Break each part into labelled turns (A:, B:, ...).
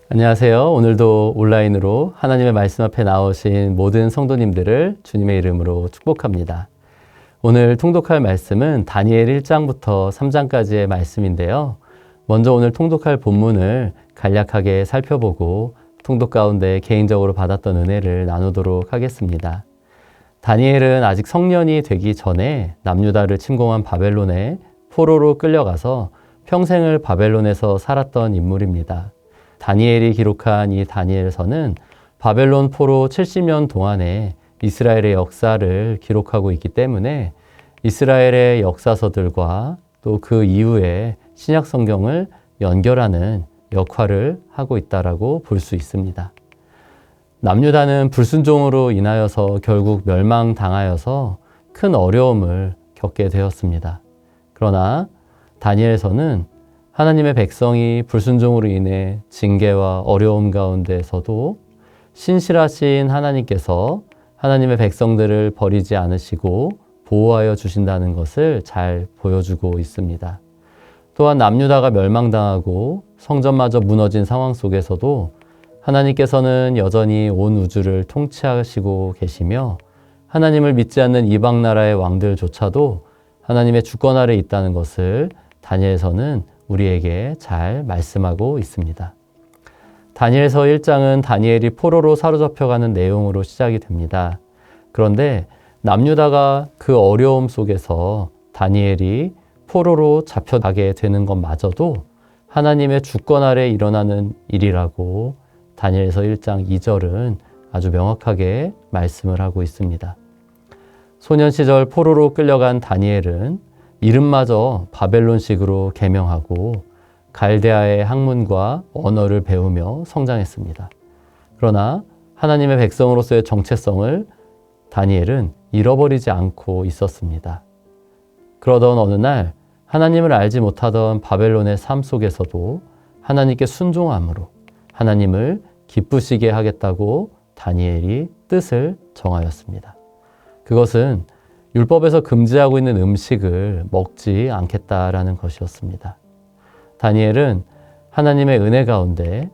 A: 안녕하세요. 오늘도 온라인으로 하나님의 말씀 앞에 나오신 모든 성도님들을 주님의 이름으로 축복합니다. 오늘 통독할 말씀은 다니엘 1장부터 3장까지의 말씀인데요. 먼저 오늘 통독할 본문을 간략하게 살펴보고 통독 가운데 개인적으로 받았던 은혜를 나누도록 하겠습니다. 다니엘은 아직 성년이 되기 전에 남유다를 침공한 바벨론에 포로로 끌려가서 평생을 바벨론에서 살았던 인물입니다. 다니엘이 기록한 이 다니엘서는 바벨론 포로 70년 동안의 이스라엘의 역사를 기록하고 있기 때문에 이스라엘의 역사서들과 또 그 이후에 신약 성경을 연결하는 역할을 하고 있다라고 볼 수 있습니다. 남유다는 불순종으로 인하여서 결국 멸망당하여서 큰 어려움을 겪게 되었습니다. 그러나 다니엘서는 하나님의 백성이 불순종으로 인해 징계와 어려움 가운데서도 신실하신 하나님께서 하나님의 백성들을 버리지 않으시고 보호하여 주신다는 것을 잘 보여주고 있습니다. 또한 남유다가 멸망당하고 성전마저 무너진 상황 속에서도 하나님께서는 여전히 온 우주를 통치하시고 계시며 하나님을 믿지 않는 이방 나라의 왕들조차도 하나님의 주권 아래 있다는 것을 다니엘서는 우리에게 잘 말씀하고 있습니다. 다니엘서 1장은 다니엘이 포로로 사로잡혀가는 내용으로 시작이 됩니다. 그런데 남유다가 그 어려움 속에서 다니엘이 포로로 잡혀가게 되는 것마저도 하나님의 주권 아래 일어나는 일이라고 다니엘서 1장 2절은 아주 명확하게 말씀을 하고 있습니다. 소년 시절 포로로 끌려간 다니엘은 이름마저 바벨론식으로 개명하고 갈대아의 학문과 언어를 배우며 성장했습니다. 그러나 하나님의 백성으로서의 정체성을 다니엘은 잃어버리지 않고 있었습니다. 그러던 어느 날 하나님을 알지 못하던 바벨론의 삶 속에서도 하나님께 순종함으로 하나님을 기쁘시게 하겠다고 다니엘이 뜻을 정하였습니다. 그것은 율법에서 금지하고 있는 음식을 먹지 않겠다라는 것이었습니다. 다니엘은 하나님의 은혜 가운데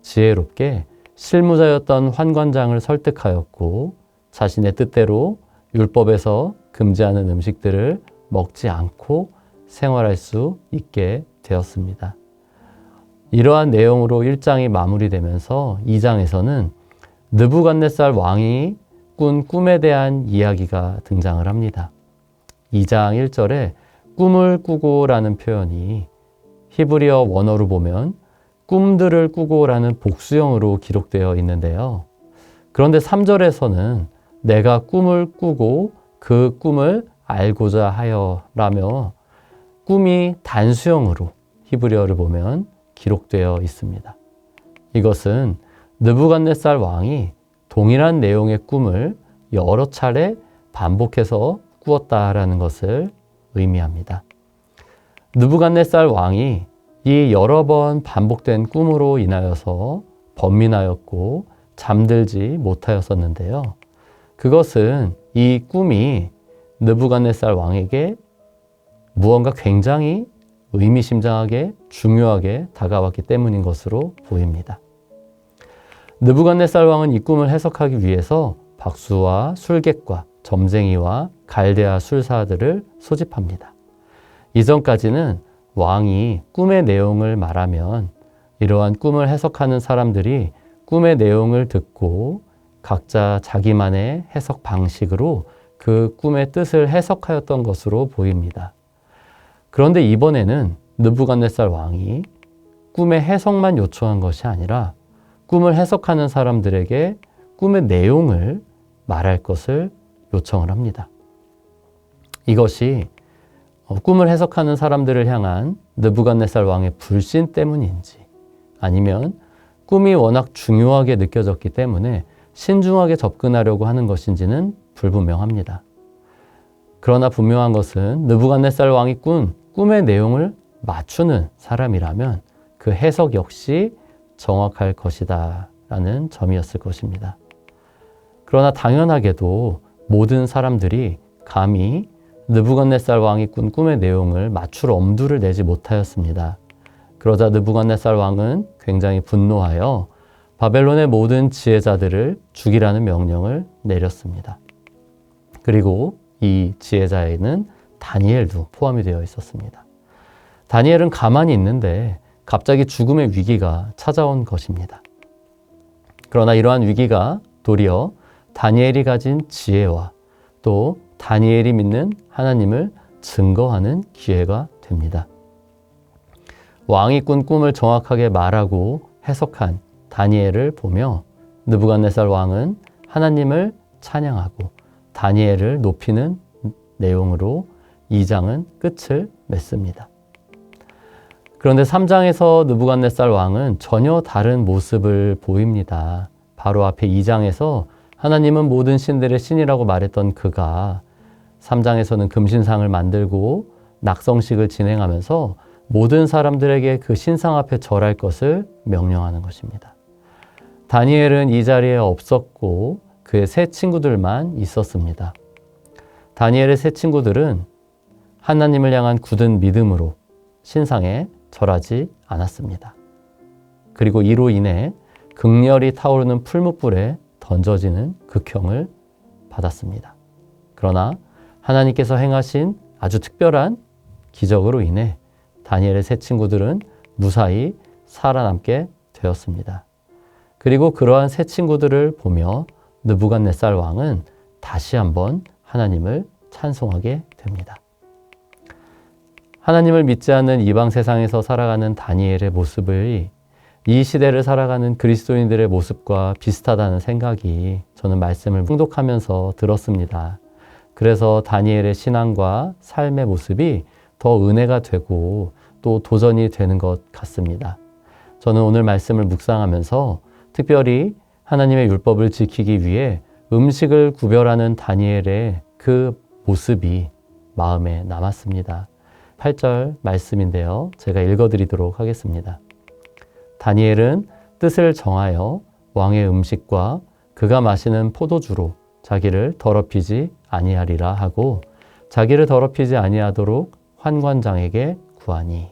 A: 지혜롭게 실무자였던 환관장을 설득하였고 자신의 뜻대로 율법에서 금지하는 음식들을 먹지 않고 생활할 수 있게 되었습니다. 이러한 내용으로 1장이 마무리되면서 2장에서는 느부갓네살 왕이 꾼 꿈에 대한 이야기가 등장을 합니다. 2장 1절에 꿈을 꾸고 라는 표현이 히브리어 원어로 보면 꿈들을 꾸고 라는 복수형으로 기록되어 있는데요. 그런데 3절에서는 내가 꿈을 꾸고 그 꿈을 알고자 하여 라며 꿈이 단수형으로 히브리어를 보면 기록되어 있습니다. 이것은 느부갓네살 왕이 동일한 내용의 꿈을 여러 차례 반복해서 꾸었다라는 것을 의미합니다. 느부갓네살 왕이 이 여러 번 반복된 꿈으로 인하여서 번민하였고 잠들지 못하였었는데요. 그것은 이 꿈이 느부갓네살 왕에게 무언가 굉장히 의미심장하게 중요하게 다가왔기 때문인 것으로 보입니다. 느부갓네살 왕은 이 꿈을 해석하기 위해서 박수와 술객과 점쟁이와 갈대아 술사들을 소집합니다. 이전까지는 왕이 꿈의 내용을 말하면 이러한 꿈을 해석하는 사람들이 꿈의 내용을 듣고 각자 자기만의 해석 방식으로 그 꿈의 뜻을 해석하였던 것으로 보입니다. 그런데 이번에는 느부갓네살 왕이 꿈의 해석만 요청한 것이 아니라 꿈을 해석하는 사람들에게 꿈의 내용을 말할 것을 요청을 합니다. 이것이 꿈을 해석하는 사람들을 향한 느부갓네살 왕의 불신 때문인지 아니면 꿈이 워낙 중요하게 느껴졌기 때문에 신중하게 접근하려고 하는 것인지는 불분명합니다. 그러나 분명한 것은 느부갓네살 왕이 꾼 꿈의 내용을 맞추는 사람이라면 그 해석 역시 정확할 것이다 라는 점이었을 것입니다. 그러나 당연하게도 모든 사람들이 감히 느부갓네살 왕이 꾼 꿈의 내용을 맞출 엄두를 내지 못하였습니다. 그러자 느부갓네살 왕은 굉장히 분노하여 바벨론의 모든 지혜자들을 죽이라는 명령을 내렸습니다. 그리고 이 지혜자에는 다니엘도 포함이 되어 있었습니다. 다니엘은 가만히 있는데 갑자기 죽음의 위기가 찾아온 것입니다. 그러나 이러한 위기가 도리어 다니엘이 가진 지혜와 또 다니엘이 믿는 하나님을 증거하는 기회가 됩니다. 왕이 꾼 꿈을 정확하게 말하고 해석한 다니엘을 보며 느부갓네살 왕은 하나님을 찬양하고 다니엘을 높이는 내용으로 2장은 끝을 맺습니다. 그런데 3장에서 느부갓네살 왕은 전혀 다른 모습을 보입니다. 바로 앞에 2장에서 하나님은 모든 신들의 신이라고 말했던 그가 3장에서는 금신상을 만들고 낙성식을 진행하면서 모든 사람들에게 그 신상 앞에 절할 것을 명령하는 것입니다. 다니엘은 이 자리에 없었고 그의 세 친구들만 있었습니다. 다니엘의 세 친구들은 하나님을 향한 굳은 믿음으로 신상에 절하지 않았습니다. 그리고 이로 인해 극렬히 타오르는 풀무불에 던져지는 극형을 받았습니다. 그러나 하나님께서 행하신 아주 특별한 기적으로 인해 다니엘의 세 친구들은 무사히 살아남게 되었습니다. 그리고 그러한 세 친구들을 보며 느부갓네살 왕은 다시 한번 하나님을 찬송하게 됩니다. 하나님을 믿지 않는 이방 세상에서 살아가는 다니엘의 모습을 이 시대를 살아가는 그리스도인들의 모습과 비슷하다는 생각이 저는 말씀을 통독하면서 들었습니다. 그래서 다니엘의 신앙과 삶의 모습이 더 은혜가 되고 또 도전이 되는 것 같습니다. 저는 오늘 말씀을 묵상하면서 특별히 하나님의 율법을 지키기 위해 음식을 구별하는 다니엘의 그 모습이 마음에 남았습니다. 8절 말씀인데요. 제가 읽어드리도록 하겠습니다. 다니엘은 뜻을 정하여 왕의 음식과 그가 마시는 포도주로 자기를 더럽히지 아니하리라 하고 자기를 더럽히지 아니하도록 환관장에게 구하니.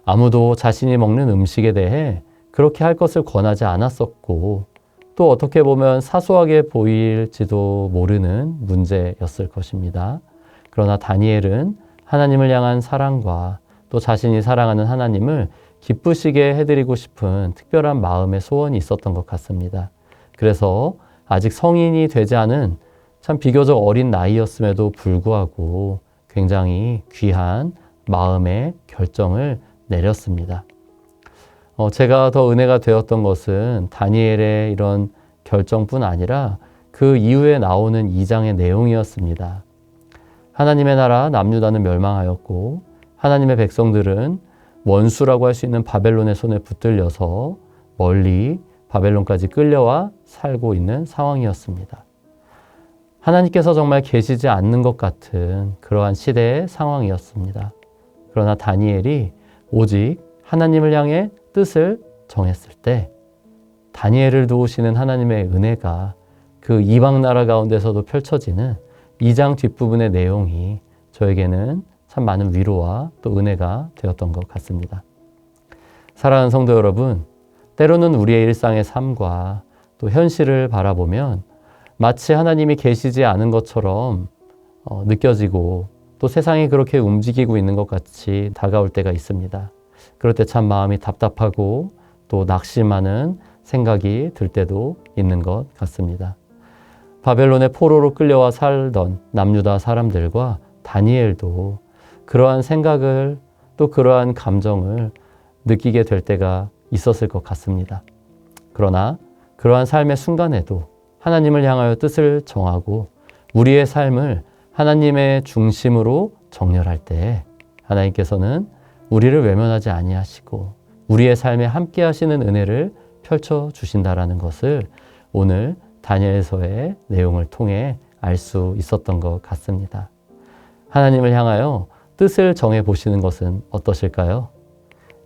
A: 아무도 자신이 먹는 음식에 대해 그렇게 할 것을 권하지 않았었고 또 어떻게 보면 사소하게 보일지도 모르는 문제였을 것입니다. 그러나 다니엘은 하나님을 향한 사랑과 또 자신이 사랑하는 하나님을 기쁘시게 해드리고 싶은 특별한 마음의 소원이 있었던 것 같습니다. 그래서 아직 성인이 되지 않은 참 비교적 어린 나이였음에도 불구하고 굉장히 귀한 마음의 결정을 내렸습니다. 제가 더 은혜가 되었던 것은 다니엘의 이런 결정뿐 아니라 그 이후에 나오는 2장의 내용이었습니다. 하나님의 나라 남유다는 멸망하였고 하나님의 백성들은 원수라고 할 수 있는 바벨론의 손에 붙들려서 멀리 바벨론까지 끌려와 살고 있는 상황이었습니다. 하나님께서 정말 계시지 않는 것 같은 그러한 시대의 상황이었습니다. 그러나 다니엘이 오직 하나님을 향해 뜻을 정했을 때 다니엘을 도우시는 하나님의 은혜가 그 이방 나라 가운데서도 펼쳐지는 2장 뒷부분의 내용이 저에게는 참 많은 위로와 또 은혜가 되었던 것 같습니다. 사랑하는 성도 여러분, 때로는 우리의 일상의 삶과 또 현실을 바라보면 마치 하나님이 계시지 않은 것처럼 느껴지고 또 세상이 그렇게 움직이고 있는 것 같이 다가올 때가 있습니다. 그럴 때 참 마음이 답답하고 또 낙심하는 생각이 들 때도 있는 것 같습니다. 바벨론의 포로로 끌려와 살던 남유다 사람들과 다니엘도 그러한 생각을 또 그러한 감정을 느끼게 될 때가 있었을 것 같습니다. 그러나 그러한 삶의 순간에도 하나님을 향하여 뜻을 정하고 우리의 삶을 하나님의 중심으로 정렬할 때 하나님께서는 우리를 외면하지 아니하시고 우리의 삶에 함께 하시는 은혜를 펼쳐 주신다라는 것을 오늘 다니엘서의 내용을 통해 알 수 있었던 것 같습니다. 하나님을 향하여 뜻을 정해 보시는 것은 어떠실까요?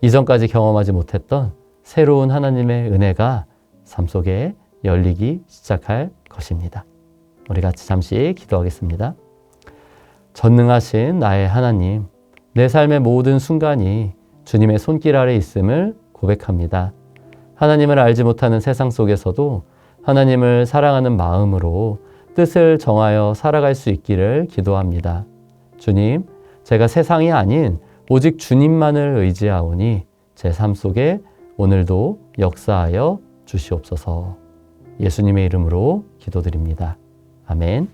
A: 이전까지 경험하지 못했던 새로운 하나님의 은혜가 삶 속에 열리기 시작할 것입니다. 우리 같이 잠시 기도하겠습니다. 전능하신 나의 하나님, 내 삶의 모든 순간이 주님의 손길 아래 있음을 고백합니다. 하나님을 알지 못하는 세상 속에서도 하나님을 사랑하는 마음으로 뜻을 정하여 살아갈 수 있기를 기도합니다. 주님, 제가 세상이 아닌 오직 주님만을 의지하오니 제 삶 속에 오늘도 역사하여 주시옵소서. 예수님의 이름으로 기도드립니다. 아멘.